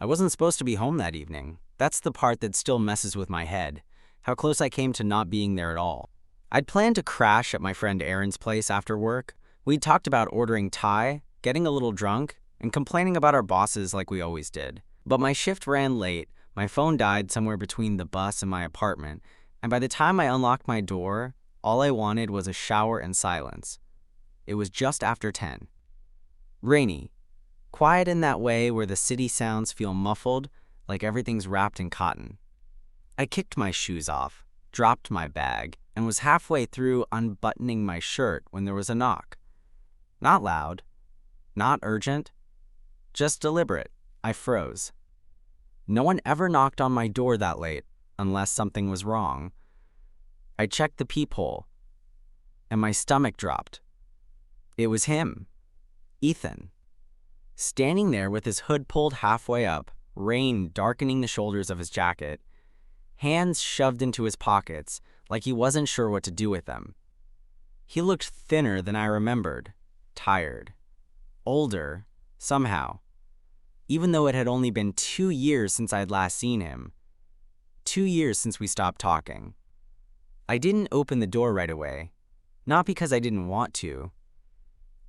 I wasn't supposed to be home that evening. That's the part that still messes with my head, how close I came to not being there at all. I'd planned to crash at my friend Aaron's place after work. We'd talked about ordering Thai, getting a little drunk, and complaining about our bosses like we always did. But my shift ran late, my phone died somewhere between the bus and my apartment, and by the time I unlocked my door, all I wanted was a shower and silence. It was just after 10. Rainy. Quiet in that way where the city sounds feel muffled, like everything's wrapped in cotton. I kicked my shoes off, dropped my bag, and was halfway through unbuttoning my shirt when there was a knock. Not loud, not urgent, just deliberate. I froze. No one ever knocked on my door that late, unless something was wrong. I checked the peephole, and my stomach dropped. It was him, Ethan. Standing there with his hood pulled halfway up, rain darkening the shoulders of his jacket, hands shoved into his pockets like he wasn't sure what to do with them. He looked thinner than I remembered, tired, older, somehow, even though it had only been 2 years since I'd last seen him. 2 years since we stopped talking. I didn't open the door right away, not because I didn't want to,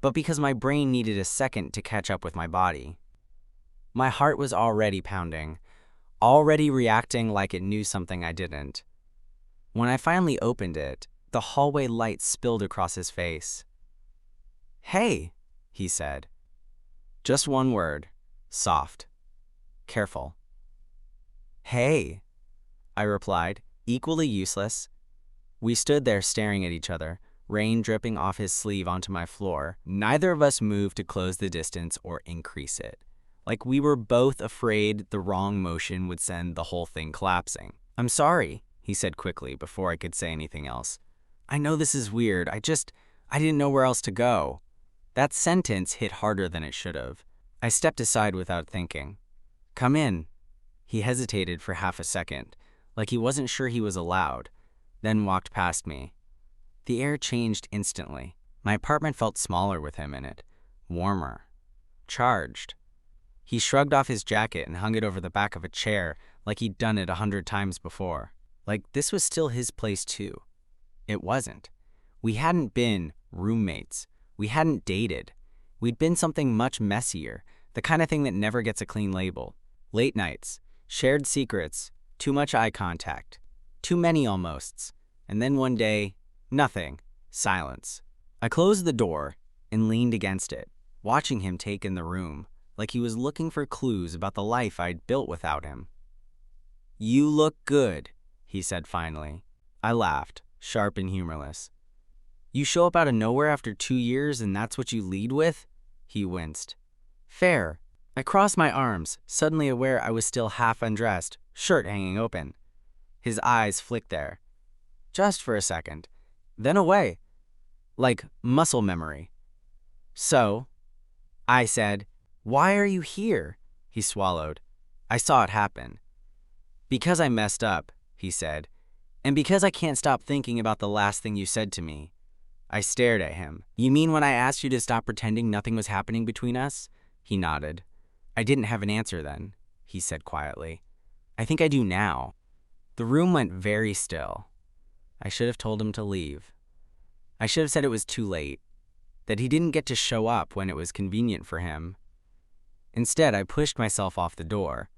but because my brain needed a second to catch up with my body. My heart was already pounding, already reacting like it knew something I didn't. When I finally opened it, the hallway light spilled across his face. "Hey," he said. Just one word, soft, careful. "Hey," I replied, equally useless. We stood there staring at each other, rain dripping off his sleeve onto my floor. Neither of us moved to close the distance or increase it, like we were both afraid the wrong motion would send the whole thing collapsing. "I'm sorry," he said quickly before I could say anything else. "I know this is weird. I didn't know where else to go." That sentence hit harder than it should have. I stepped aside without thinking. "Come in." He hesitated for half a second, like he wasn't sure he was allowed, then walked past me. The air changed instantly. My apartment felt smaller with him in it, warmer, charged. He shrugged off his jacket and hung it over the back of a chair like he'd done it 100 times before. Like this was still his place too. It wasn't. We hadn't been roommates. We hadn't dated. We'd been something much messier, the kind of thing that never gets a clean label. Late nights, shared secrets, too much eye contact, too many almosts, and then one day, nothing, silence. I closed the door and leaned against it, watching him take in the room, like he was looking for clues about the life I'd built without him. "You look good," he said finally. I laughed, sharp and humorless. "You show up out of nowhere after 2 years and that's what you lead with?" He winced. "Fair." I crossed my arms, suddenly aware I was still half undressed, shirt hanging open. His eyes flicked there. Just for a second. Then away. Like muscle memory. "So," I said, "why are you here?" He swallowed. I saw it happen. "Because I messed up," he said, "and because I can't stop thinking about the last thing you said to me." I stared at him. "You mean when I asked you to stop pretending nothing was happening between us?" He nodded. "I didn't have an answer then," he said quietly. "I think I do now." The room went very still. I should have told him to leave. I should have said it was too late, that he didn't get to show up when it was convenient for him. Instead, I pushed myself off the door.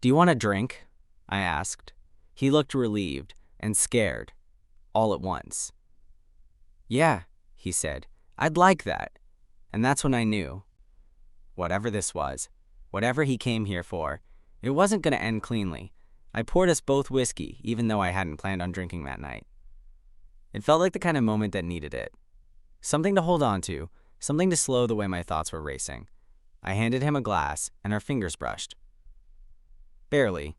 "Do you want a drink?" I asked. He looked relieved and scared, all at once. "Yeah," he said, "I'd like that." And that's when I knew. Whatever this was, whatever he came here for, it wasn't going to end cleanly. I poured us both whiskey, even though I hadn't planned on drinking that night. It felt like the kind of moment that needed it. Something to hold on to, something to slow the way my thoughts were racing. I handed him a glass, and our fingers brushed. Barely.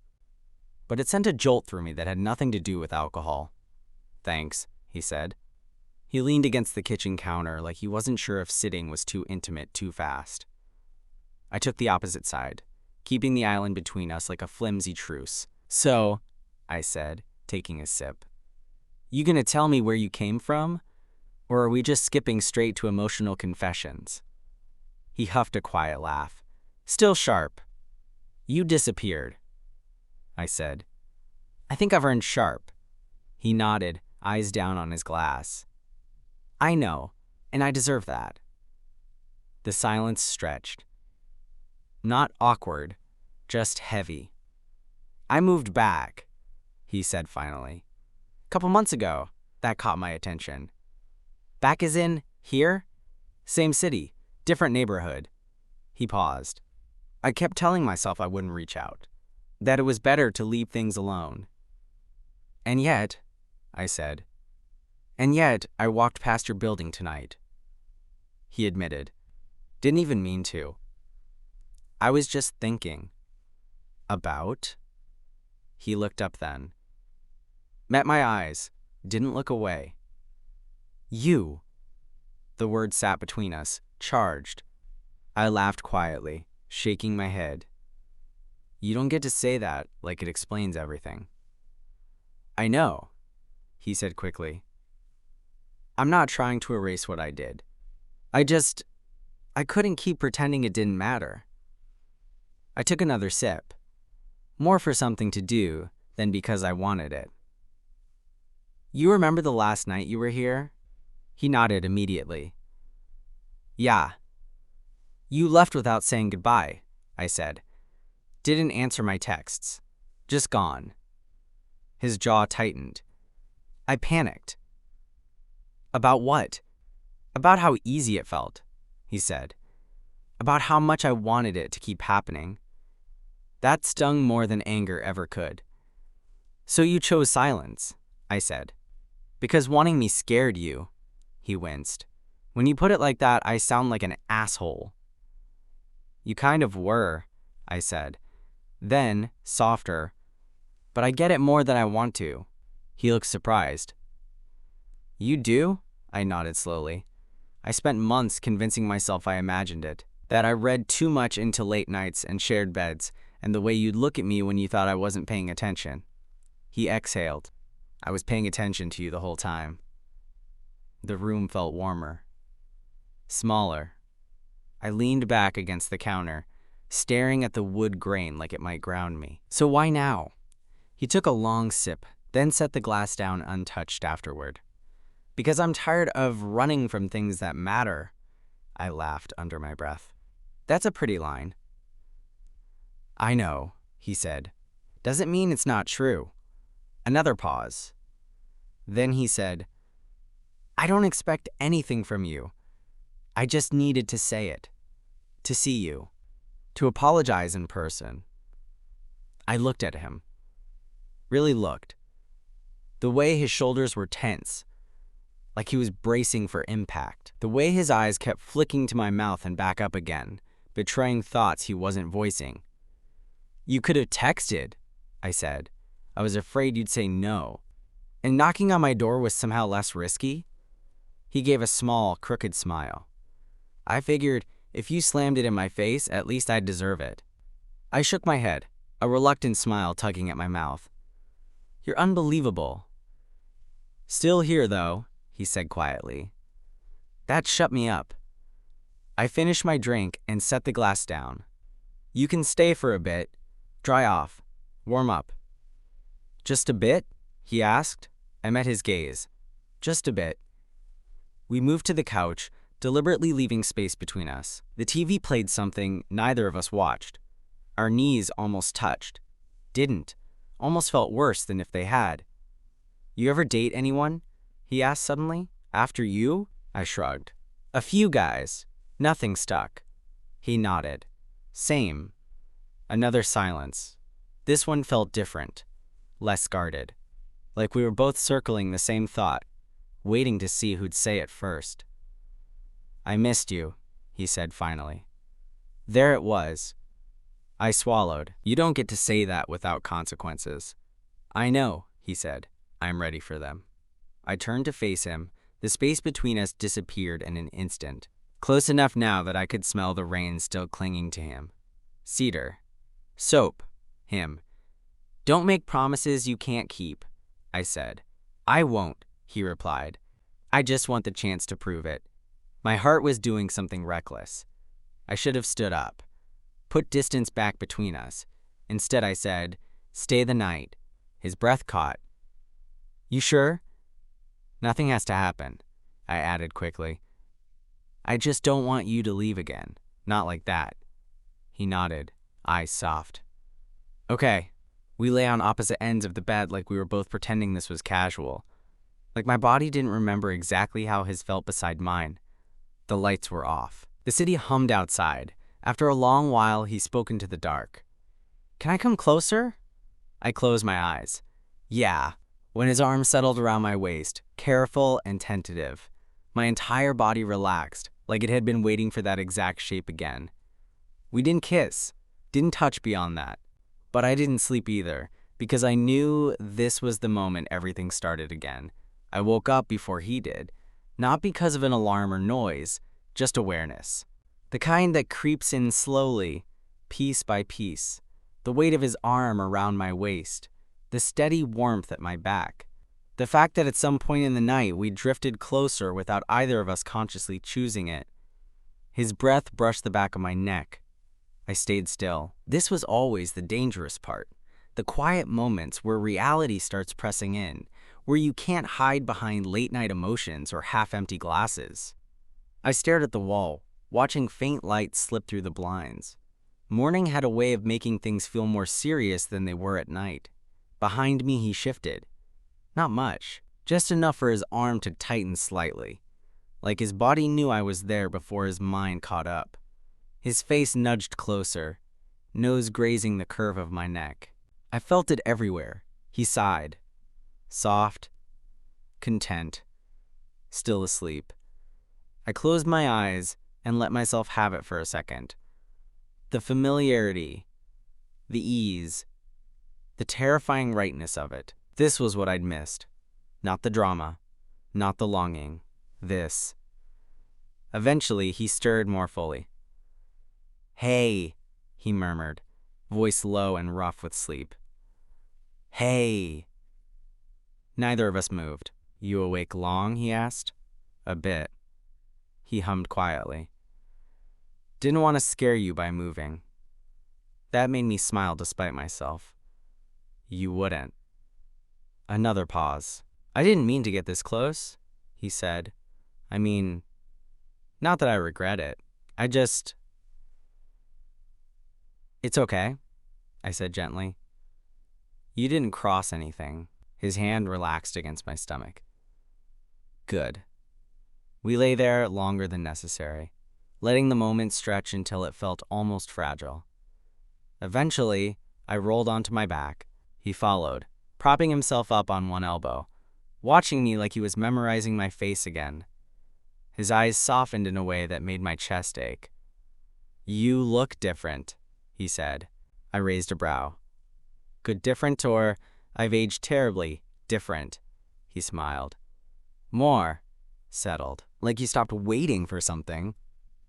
But it sent a jolt through me that had nothing to do with alcohol. "Thanks," he said. He leaned against the kitchen counter like he wasn't sure if sitting was too intimate too fast. I took the opposite side, keeping the island between us like a flimsy truce. "So," I said, taking a sip, "you gonna tell me where you came from? Or are we just skipping straight to emotional confessions?" He huffed a quiet laugh. Still sharp. You disappeared, I said. I think I've earned sharp. He nodded, eyes down on his glass. I know, and I deserve that. The silence stretched. Not awkward, just heavy. I moved back, he said finally. Couple months ago, that caught my attention. Back as in, here? Same city, different neighborhood. He paused. I kept telling myself I wouldn't reach out, that it was better to leave things alone. And yet, I said, I walked past your building tonight. He admitted. Didn't even mean to. I was just thinking. About? He looked up then. Met my eyes, didn't look away. You. The word sat between us, charged. I laughed quietly, shaking my head. You don't get to say that like it explains everything. I know, he said quickly. I'm not trying to erase what I did. I couldn't keep pretending it didn't matter. I took another sip, more for something to do than because I wanted it. You remember the last night you were here? He nodded immediately. Yeah. You left without saying goodbye, I said. Didn't answer my texts. Just gone. His jaw tightened. I panicked. About what? About how easy it felt, he said. About how much I wanted it to keep happening. That stung more than anger ever could. So you chose silence, I said. Because wanting me scared you, he winced. When you put it like that, I sound like an asshole. You kind of were, I said. Then, softer. But I get it more than I want to. He looked surprised. You do? I nodded slowly. I spent months convincing myself I imagined it, that I read too much into late nights and shared beds, and the way you'd look at me when you thought I wasn't paying attention. He exhaled. I was paying attention to you the whole time. The room felt warmer. Smaller. I leaned back against the counter, staring at the wood grain like it might ground me. So why now? He took a long sip, then set the glass down untouched afterward. Because I'm tired of running from things that matter, I laughed under my breath. That's a pretty line. I know, he said. Doesn't mean it's not true. Another pause. Then he said, I don't expect anything from you. I just needed to say it. To see you. To apologize in person. I looked at him. Really looked. The way his shoulders were tense, like he was bracing for impact. The way his eyes kept flicking to my mouth and back up again, betraying thoughts he wasn't voicing. You could have texted, I said. I was afraid you'd say no. And knocking on my door was somehow less risky? He gave a small, crooked smile. I figured if you slammed it in my face, at least I'd deserve it. I shook my head, a reluctant smile tugging at my mouth. You're unbelievable. Still here, though, he said quietly. That shut me up. I finished my drink and set the glass down. You can stay for a bit, dry off, warm up. Just a bit? He asked. I met his gaze. Just a bit. We moved to the couch, deliberately leaving space between us. The TV played something neither of us watched. Our knees almost touched. Didn't. Almost felt worse than if they had. You ever date anyone? He asked suddenly. After you? I shrugged. A few guys. Nothing stuck. He nodded. Same. Another silence. This one felt different. Less guarded. Like we were both circling the same thought, waiting to see who'd say it first. I missed you, he said finally. There it was. I swallowed. You don't get to say that without consequences. I know, he said. I'm ready for them. I turned to face him. The space between us disappeared in an instant, close enough now that I could smell the rain still clinging to him. Cedar. Soap. Him. Don't make promises you can't keep, I said. I won't, he replied. I just want the chance to prove it. My heart was doing something reckless. I should have stood up, put distance back between us, Instead, I said, "Stay the night." His breath caught. "You sure?" "Nothing has to happen," I added quickly. "I just don't want you to leave again. Not like that." He nodded, eyes soft. "Okay." We lay on opposite ends of the bed like we were both pretending this was casual. Like my body didn't remember exactly how his felt beside mine. The lights were off. The city hummed outside. After a long while, he spoke into the dark. "Can I come closer?" I closed my eyes. "Yeah." When his arm settled around my waist, careful and tentative, my entire body relaxed, like it had been waiting for that exact shape again. We didn't kiss, didn't touch beyond that. But I didn't sleep either, because I knew this was the moment everything started again. I woke up before he did, not because of an alarm or noise, just awareness. The kind that creeps in slowly, piece by piece. The weight of his arm around my waist, the steady warmth at my back. The fact that at some point in the night we drifted closer without either of us consciously choosing it. His breath brushed the back of my neck. I stayed still. This was always the dangerous part. The quiet moments where reality starts pressing in, where you can't hide behind late-night emotions or half-empty glasses. I stared at the wall, watching faint light slip through the blinds. Morning had a way of making things feel more serious than they were at night. Behind me, he shifted. Not much, just enough for his arm to tighten slightly, like his body knew I was there before his mind caught up. His face nudged closer, nose grazing the curve of my neck. I felt it everywhere. He sighed. Soft, content, still asleep. I closed my eyes and let myself have it for a second. The familiarity, the ease, the terrifying rightness of it. This was what I'd missed. Not the drama, not the longing. This. Eventually, he stirred more fully. "Hey," he murmured, voice low and rough with sleep. "Hey." Neither of us moved. "You awake long?" he asked. "A bit." He hummed quietly. "Didn't want to scare you by moving." That made me smile despite myself. "You wouldn't." Another pause. "I didn't mean to get this close," he said. "I mean, not that I regret it. I just..." "It's okay," I said gently. "You didn't cross anything." His hand relaxed against my stomach. "Good." We lay there longer than necessary, letting the moment stretch until it felt almost fragile. Eventually, I rolled onto my back. He followed, propping himself up on one elbow, watching me like he was memorizing my face again. His eyes softened in a way that made my chest ache. "You look different," he said. I raised a brow. "Good different or I've aged terribly different," he smiled. "More settled, like you stopped waiting for something."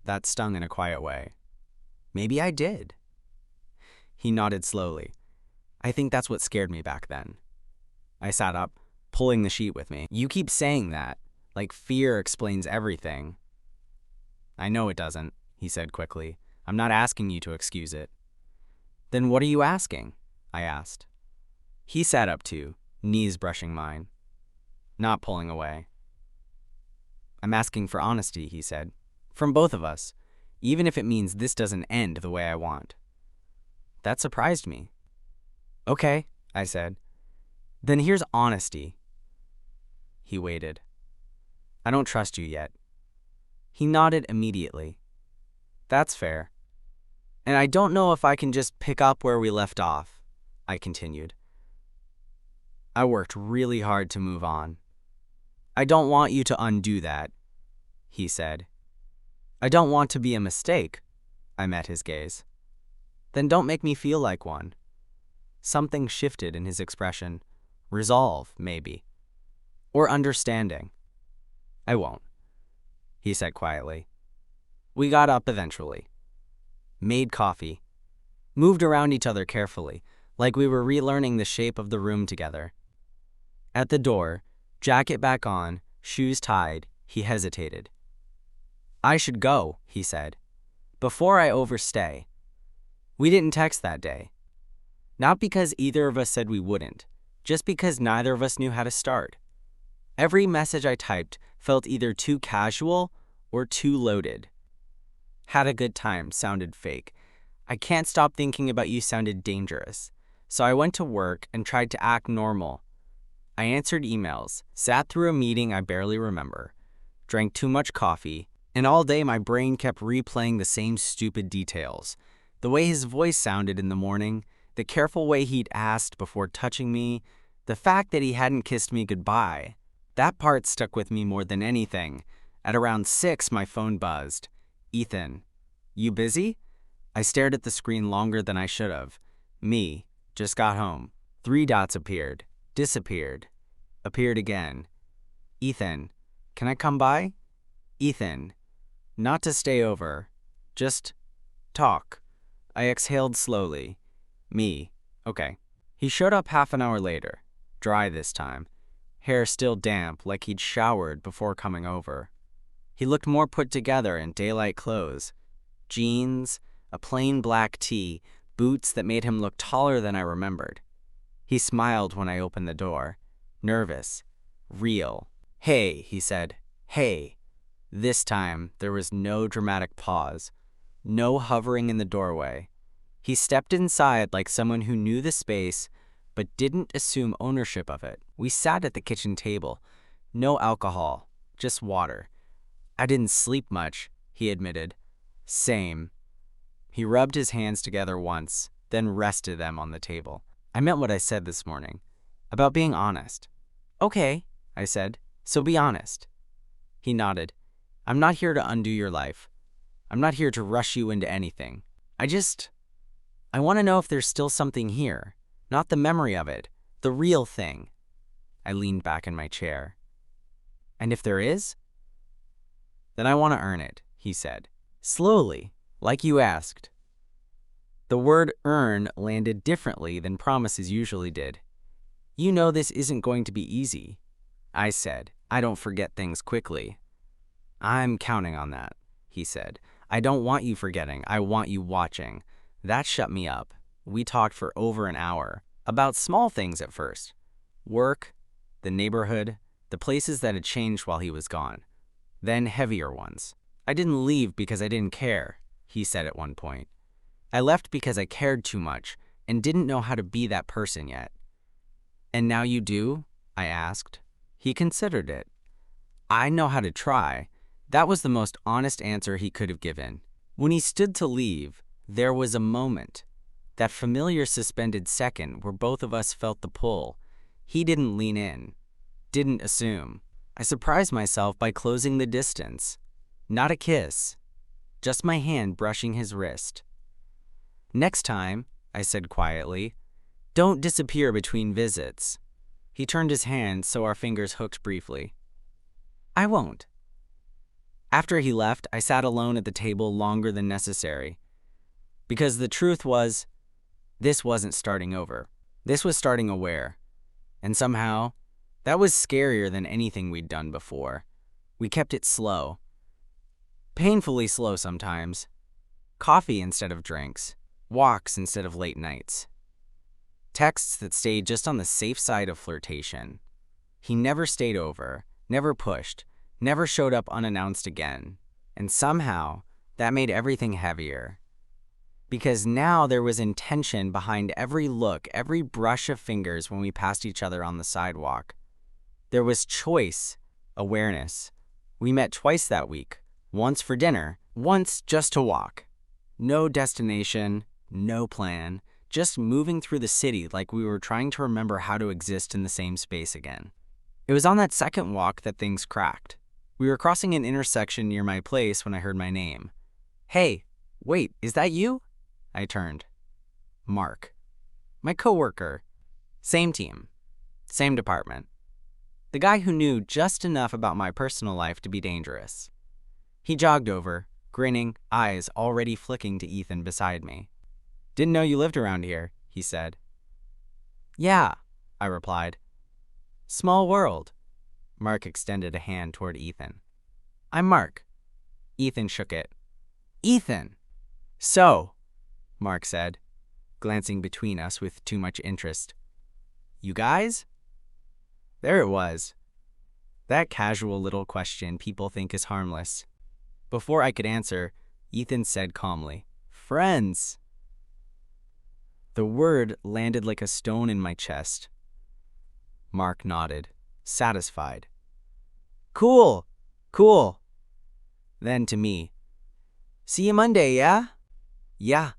That stung in a quiet way. Maybe I did. He nodded slowly. "I think that's what scared me back then." I sat up, pulling the sheet with me. "You keep saying that, like fear explains everything." "I know it doesn't," he said quickly. "I'm not asking you to excuse it." "Then what are you asking?" I asked. He sat up too, knees brushing mine, not pulling away. "I'm asking for honesty," he said. "From both of us, even if it means this doesn't end the way I want." That surprised me. "Okay," I said. "Then here's honesty." He waited. "I don't trust you yet." He nodded immediately. "That's fair. And I don't know if I can just pick up where we left off," I continued. "I worked really hard to move on." "I don't want you to undo that," he said. "I don't want to be a mistake." I met his gaze. "Then don't make me feel like one." Something shifted in his expression. Resolve, maybe. Or understanding. "I won't," he said quietly. We got up eventually. Made coffee. Moved around each other carefully, like we were relearning the shape of the room together. At the door, jacket back on, shoes tied, he hesitated. "I should go," he said, "before I overstay." We didn't text that day. Not because either of us said we wouldn't, just because neither of us knew how to start. Every message I typed felt either too casual or too loaded. Had a good time sounded fake. I can't stop thinking about you sounded dangerous. So I went to work and tried to act normal. I answered emails, sat through a meeting I barely remember, drank too much coffee, and all day my brain kept replaying the same stupid details. The way his voice sounded in the morning, the careful way he'd asked before touching me, the fact that he hadn't kissed me goodbye. That part stuck with me more than anything. At around 6, my phone buzzed. Ethan, you busy? I stared at the screen longer than I should have. Me, just got home. 3 dots appeared, disappeared, appeared again. Ethan, can I come by? Ethan, not to stay over, just talk. I exhaled slowly. Me, okay. He showed up half an hour later, dry this time, hair still damp like he'd showered before coming over. He looked more put together in daylight clothes, jeans, a plain black tee, boots that made him look taller than I remembered. He smiled when I opened the door, nervous, real. Hey, he said, hey. This time, there was no dramatic pause, no hovering in the doorway. He stepped inside like someone who knew the space but didn't assume ownership of it. We sat at the kitchen table. No alcohol, just water. I didn't sleep much, he admitted. Same. He rubbed his hands together once, then rested them on the table. I meant what I said this morning, about being honest. Okay, I said, so be honest. He nodded. I'm not here to undo your life. I'm not here to rush you into anything. I want to know if there's still something here, not the memory of it, the real thing. I leaned back in my chair. And if there is? Then I want to earn it, he said, slowly, like you asked. The word earn landed differently than promises usually did. You know this isn't going to be easy. I said, I don't forget things quickly. I'm counting on that, he said. I don't want you forgetting, I want you watching. That shut me up. We talked for over an hour, about small things at first. Work, the neighborhood, the places that had changed while he was gone. Then heavier ones. I didn't leave because I didn't care, he said at one point. I left because I cared too much and didn't know how to be that person yet. And now you do? I asked. He considered it. I know how to try. That was the most honest answer he could have given. When he stood to leave, there was a moment, that familiar suspended second where both of us felt the pull. He didn't lean in, didn't assume. I surprised myself by closing the distance. Not a kiss, just my hand brushing his wrist. Next time, I said quietly, don't disappear between visits. He turned his hand so our fingers hooked briefly. I won't. After he left, I sat alone at the table longer than necessary. Because the truth was, this wasn't starting over. This was starting aware. And somehow, that was scarier than anything we'd done before. We kept it slow. Painfully slow sometimes. Coffee instead of drinks. Walks instead of late nights. Texts that stayed just on the safe side of flirtation. He never stayed over, never pushed, never showed up unannounced again. And somehow, that made everything heavier. Because now there was intention behind every look, every brush of fingers when we passed each other on the sidewalk. There was choice, awareness. We met twice that week, once for dinner, once just to walk. No destination, no plan, just moving through the city like we were trying to remember how to exist in the same space again. It was on that second walk that things cracked. We were crossing an intersection near my place when I heard my name. Hey, wait, is that you? I turned. Mark. My coworker. Same team. Same department. The guy who knew just enough about my personal life to be dangerous. He jogged over, grinning, eyes already flicking to Ethan beside me. Didn't know you lived around here, he said. Yeah, I replied. Small world. Mark extended a hand toward Ethan. I'm Mark. Ethan shook it. Ethan! So, Mark said. glancing between us with too much interest. You guys? There it was. That casual little question people think is harmless. Before I could answer, Ethan said calmly, "Friends." The word landed like a stone in my chest. Mark nodded, satisfied. Cool, cool. Then to me, "See you Monday, yeah?" "Yeah,"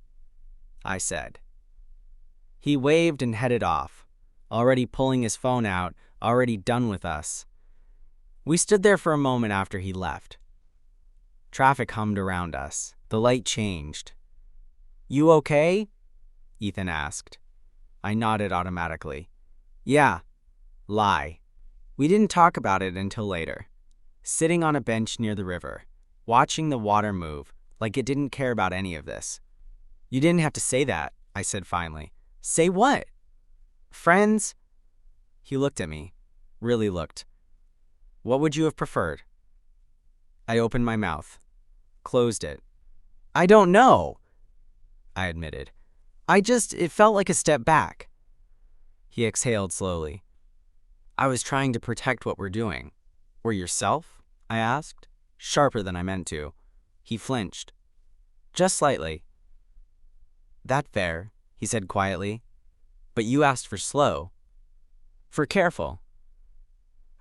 I said. He waved and headed off, already pulling his phone out, already done with us. We stood there for a moment after he left. Traffic hummed around us. The light changed. "You okay?" Ethan asked. I nodded automatically. "Yeah." Lie. We didn't talk about it until later. Sitting on a bench near the river, watching the water move like it didn't care about any of this. "You didn't have to say that," I said finally. "Say what?" "Friends?" He looked at me. Really looked. "What would you have preferred?" I opened my mouth. Closed it. "I don't know," I admitted. It felt like a step back." He exhaled slowly. "I was trying to protect what we're doing." "Or yourself?" I asked, sharper than I meant to. He flinched. Just slightly. "That fair," he said quietly. "But you asked for slow." "For careful."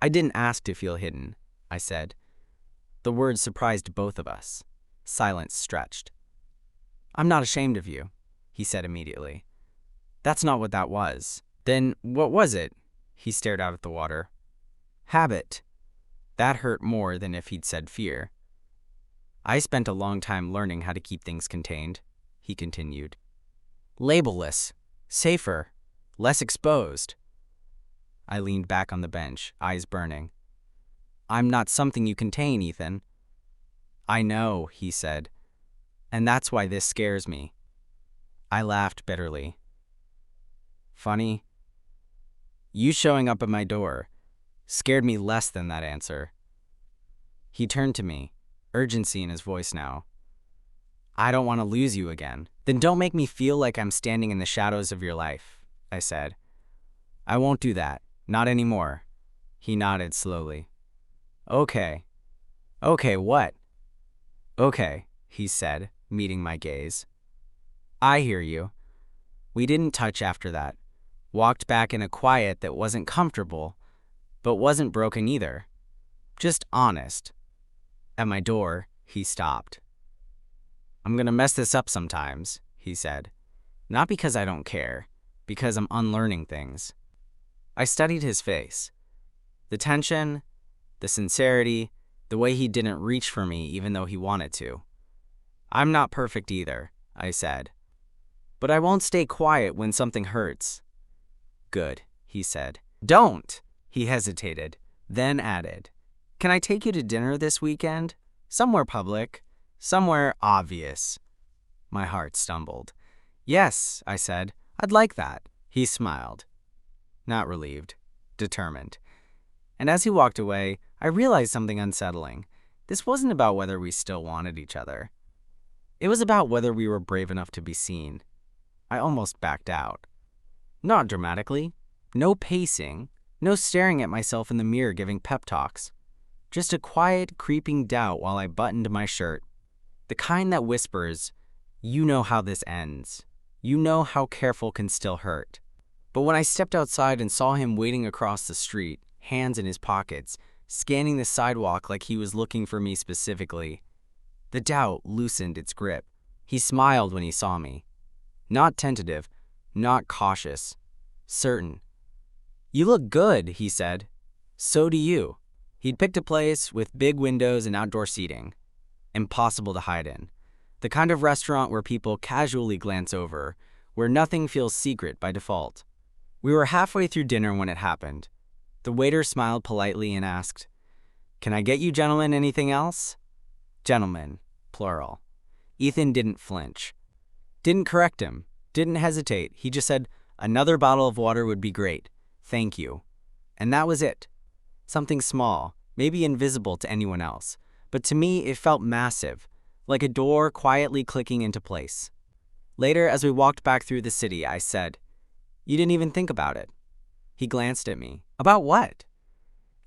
"I didn't ask to feel hidden," I said. The words surprised both of us. Silence stretched. "I'm not ashamed of you," he said immediately. "That's not what that was." "Then what was it?" He stared out at the water. "Habit." That hurt more than if he'd said fear. "I spent a long time learning how to keep things contained," he continued. "Labelless. Safer. Less exposed." I leaned back on the bench, eyes burning. "I'm not something you contain, Ethan." "I know," he said. "And that's why this scares me." I laughed bitterly. "Funny. You showing up at my door scared me less than that answer." He turned to me, urgency in his voice now. "I don't want to lose you again." "Then don't make me feel like I'm standing in the shadows of your life," I said. "I won't do that. Not anymore." He nodded slowly. "Okay." "Okay, what?" "Okay," he said, meeting my gaze. "I hear you." We didn't touch after that. Walked back in a quiet that wasn't comfortable, but wasn't broken either. Just honest. At my door, he stopped. "I'm gonna mess this up sometimes," he said. "Not because I don't care, because I'm unlearning things." I studied his face. The tension, the sincerity, the way he didn't reach for me even though he wanted to. "I'm not perfect either," I said. "But I won't stay quiet when something hurts." "Good," he said. "Don't!" He hesitated, then added, "Can I take you to dinner this weekend? Somewhere public, somewhere obvious." My heart stumbled. "Yes," I said, "I'd like that." He smiled. Not relieved, determined. And as he walked away, I realized something unsettling. This wasn't about whether we still wanted each other. It was about whether we were brave enough to be seen. I almost backed out. Not dramatically. No pacing. No staring at myself in the mirror giving pep talks. Just a quiet, creeping doubt while I buttoned my shirt. The kind that whispers, "You know how this ends. You know how careful can still hurt." But when I stepped outside and saw him waiting across the street, hands in his pockets, scanning the sidewalk like he was looking for me specifically, the doubt loosened its grip. He smiled when he saw me. Not tentative, not cautious, certain. "You look good," he said. "So do you." He'd picked a place with big windows and outdoor seating. Impossible to hide in. The kind of restaurant where people casually glance over, where nothing feels secret by default. We were halfway through dinner when it happened. The waiter smiled politely and asked, "Can I get you gentlemen anything else?" Gentlemen, plural. Ethan didn't flinch. Didn't correct him. Didn't hesitate. He just said, "Another bottle of water would be great. Thank you." And that was it. Something small, maybe invisible to anyone else. But to me, it felt massive, like a door quietly clicking into place. Later, as we walked back through the city, I said, "You didn't even think about it." He glanced at me. "About what?"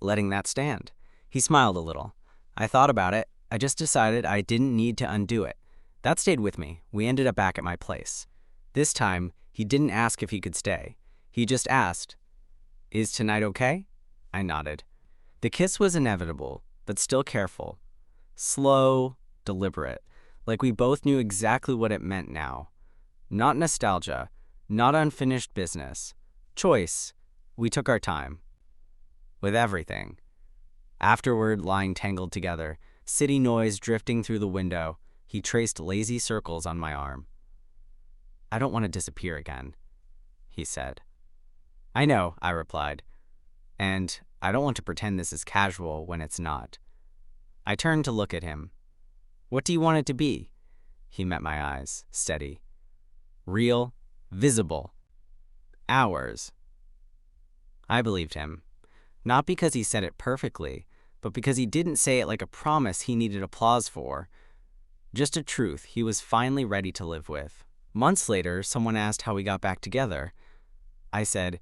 "Letting that stand." He smiled a little. "I thought about it. I just decided I didn't need to undo it." That stayed with me. We ended up back at my place. This time, he didn't ask if he could stay. He just asked, "Is tonight okay?" I nodded. The kiss was inevitable, but still careful. Slow, deliberate, like we both knew exactly what it meant now. Not nostalgia, not unfinished business. Choice. We took our time. With everything. Afterward, lying tangled together, city noise drifting through the window, he traced lazy circles on my arm. "I don't want to disappear again," he said. "I know," I replied. "And I don't want to pretend this is casual when it's not." I turned to look at him. "What do you want it to be?" He met my eyes, steady. "Real, visible. Ours." I believed him. Not because he said it perfectly, but because he didn't say it like a promise he needed applause for. Just a truth he was finally ready to live with. Months later, someone asked how we got back together. I said,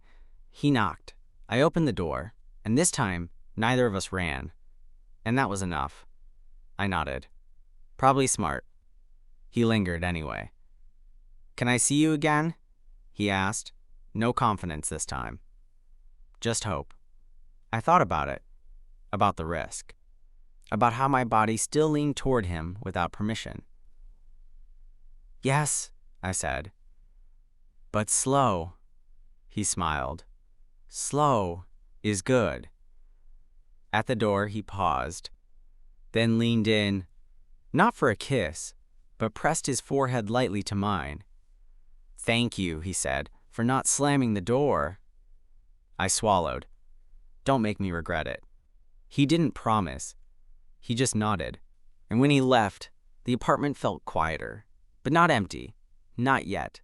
"He knocked. I opened the door, and this time, neither of us ran." And that was enough. I nodded. "Probably smart." He lingered anyway. "Can I see you again?" he asked. No confidence this time. Just hope. I thought about it. About the risk. About how my body still leaned toward him without permission. "Yes," I said. "But slow." He smiled. "Slow is good." At the door, he paused, then leaned in, not for a kiss, but pressed his forehead lightly to mine. "Thank you," he said, "for not slamming the door." I swallowed. "Don't make me regret it." He didn't promise. He just nodded. And when he left, the apartment felt quieter, but not empty. Not yet.